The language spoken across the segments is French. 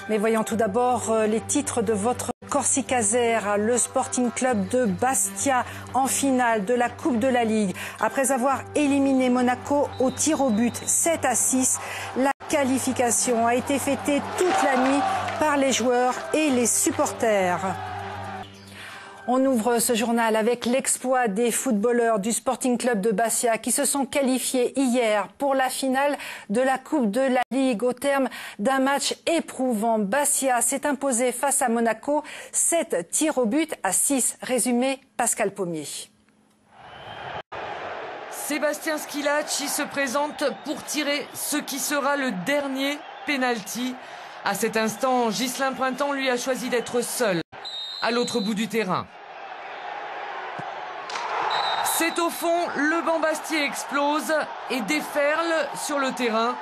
Mais voyons tout d'abord les titres de votre Corsica Azzurra, le Sporting Club de Bastia en finale de la Coupe de la Ligue. Après avoir éliminé Monaco au tir au but 7-6, la qualification a été fêtée toute la nuit par les joueurs et les supporters. On ouvre ce journal avec l'exploit des footballeurs du Sporting Club de Bastia qui se sont qualifiés hier pour la finale de la Coupe de la Ligue. Au terme d'un match éprouvant, Bastia s'est imposé face à Monaco 7 tirs au but à 6. Résumé Pascal Pommier. Sébastien Schillaci se présente pour tirer ce qui sera le dernier penalty. À cet instant, Ghislain Printemps lui a choisi d'être seul à l'autre bout du terrain. C'est au fond, le banc Bastiais explose et déferle sur le terrain.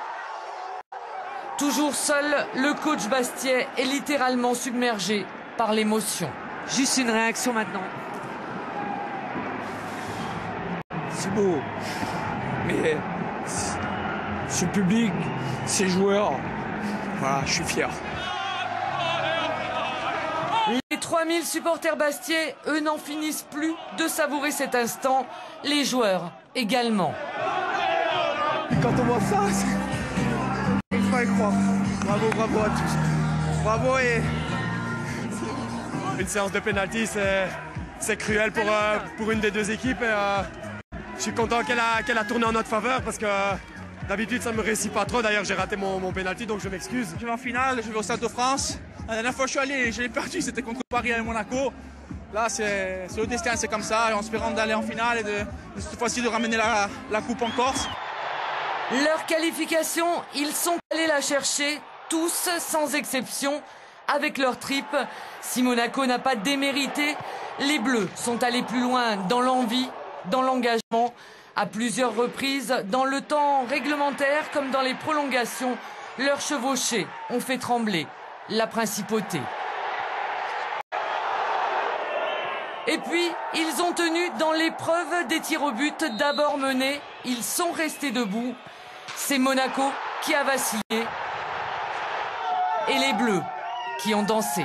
Toujours seul, le coach Bastiais est littéralement submergé par l'émotion. Juste une réaction maintenant. C'est beau, mais ce public, ces joueurs, voilà, je suis fier. Les 3000 supporters bastiais, eux, n'en finissent plus de savourer cet instant. Les joueurs également. Quand on voit ça, il faut y croire. Bravo, bravo à tous. Bravo et... Une séance de pénalty, c'est cruel pour une des deux équipes. Et, je suis content qu'elle a tourné en notre faveur parce que d'habitude ça ne me réussit pas trop. D'ailleurs j'ai raté mon pénalty donc je m'excuse. Je vais en finale, je vais au Stade de France. La dernière fois que je suis allé, je l'ai perdu, c'était contre Paris et Monaco. Là c'est le destin, c'est comme ça, en espérant d'aller en finale et de cette fois-ci de ramener la coupe en Corse. Leur qualification, ils sont allés la chercher, tous sans exception, avec leur trip. Si Monaco n'a pas démérité, les Bleus sont allés plus loin dans l'envie, dans l'engagement. À plusieurs reprises, dans le temps réglementaire comme dans les prolongations, leurs chevauchés ont fait trembler la principauté. Et puis, ils ont tenu dans l'épreuve des tirs au but, d'abord menés, ils sont restés debout. C'est Monaco qui a vacillé et les Bleus qui ont dansé.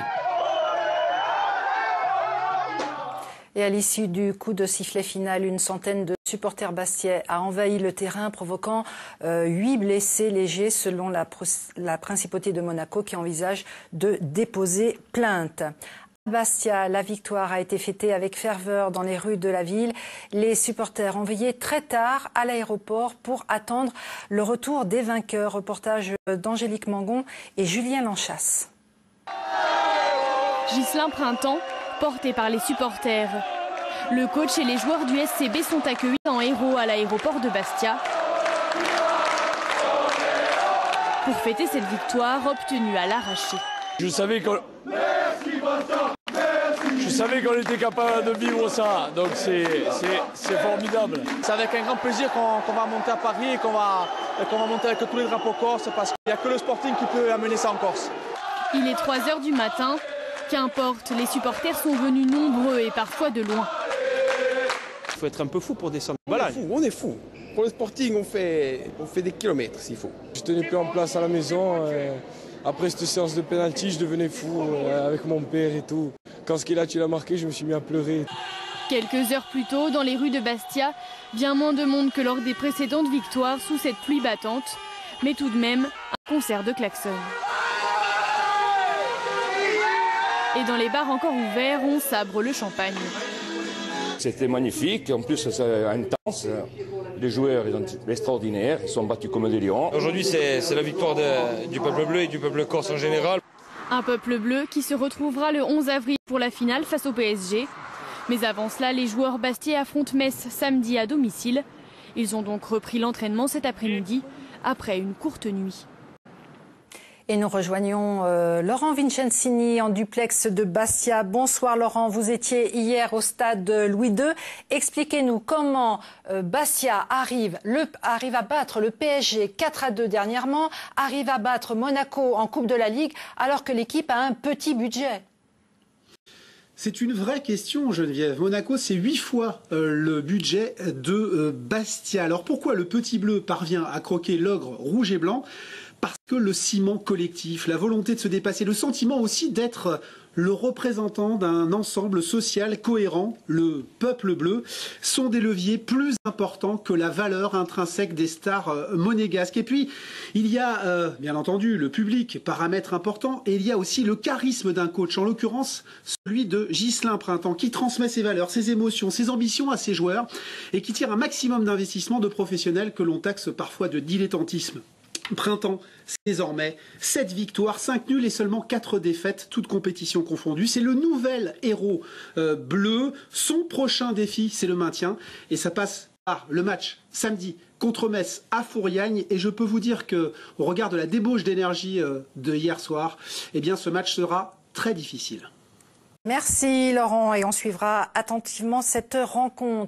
Et à l'issue du coup de sifflet final, une centaine de supporters bastiais a envahi le terrain, provoquant 8 blessés légers selon la principauté de Monaco qui envisage de déposer plainte. À Bastia, la victoire a été fêtée avec ferveur dans les rues de la ville. Les supporters ont veillé très tard à l'aéroport pour attendre le retour des vainqueurs. Reportage d'Angélique Mangon et Julien Lanchasse. Ghislain Printemps, porté par les supporters. Le coach et les joueurs du SCB sont accueillis en héros à l'aéroport de Bastia pour fêter cette victoire obtenue à l'arraché. Je savais qu'on était capable de vivre ça, donc c'est formidable. C'est avec un grand plaisir qu'on va monter à Paris et qu'on va monter avec tous les drapeaux corses parce qu'il n'y a que le Sporting qui peut amener ça en Corse. Il est 3 h du matin. Qu'importe, les supporters sont venus nombreux et parfois de loin. Il faut être un peu fou pour descendre. Voilà, on est fou. Pour le Sporting, on fait des kilomètres s'il faut. Je tenais plus en place à la maison. Après cette séance de pénalty, je devenais fou avec mon père et tout. Quand Schillaci l'a marqué, je me suis mis à pleurer. Quelques heures plus tôt, dans les rues de Bastia, bien moins de monde que lors des précédentes victoires sous cette pluie battante. Mais tout de même, un concert de klaxons. Et dans les bars encore ouverts, on sabre le champagne. C'était magnifique, en plus c'est intense. Les joueurs ils ont été extraordinaires, ils sont battus comme des lions. Aujourd'hui c'est la victoire du peuple bleu et du peuple corse en général. Un peuple bleu qui se retrouvera le 11 avril pour la finale face au PSG. Mais avant cela, les joueurs bastiais affrontent Metz samedi à domicile. Ils ont donc repris l'entraînement cet après-midi après une courte nuit. Et nous rejoignons Laurent Vincenzini en duplex de Bastia. Bonsoir Laurent, vous étiez hier au stade Louis II. Expliquez-nous comment Bastia arrive à battre le PSG 4-2 dernièrement, arrive à battre Monaco en Coupe de la Ligue alors que l'équipe a un petit budget. C'est une vraie question, Geneviève. Monaco, c'est 8 fois le budget de Bastia. Alors pourquoi le petit bleu parvient à croquer l'ogre rouge et blanc ? parce que le ciment collectif, la volonté de se dépasser, le sentiment aussi d'être le représentant d'un ensemble social cohérent, le peuple bleu, sont des leviers plus importants que la valeur intrinsèque des stars monégasques. Et puis, il y a bien entendu le public, paramètre important, et il y a aussi le charisme d'un coach, en l'occurrence celui de Ghislain Printemps, qui transmet ses valeurs, ses émotions, ses ambitions à ses joueurs et qui tire un maximum d'investissement de professionnels que l'on taxe parfois de dilettantisme. Printemps, c'est désormais 7 victoires, 5 nuls et seulement 4 défaites, toutes compétitions confondues. C'est le nouvel héros bleu. Son prochain défi, c'est le maintien. Et ça passe par le match samedi contre Metz à Fouriagne. Et je peux vous dire que, au regard de la débauche d'énergie de hier soir, eh bien, ce match sera très difficile. Merci Laurent et on suivra attentivement cette rencontre.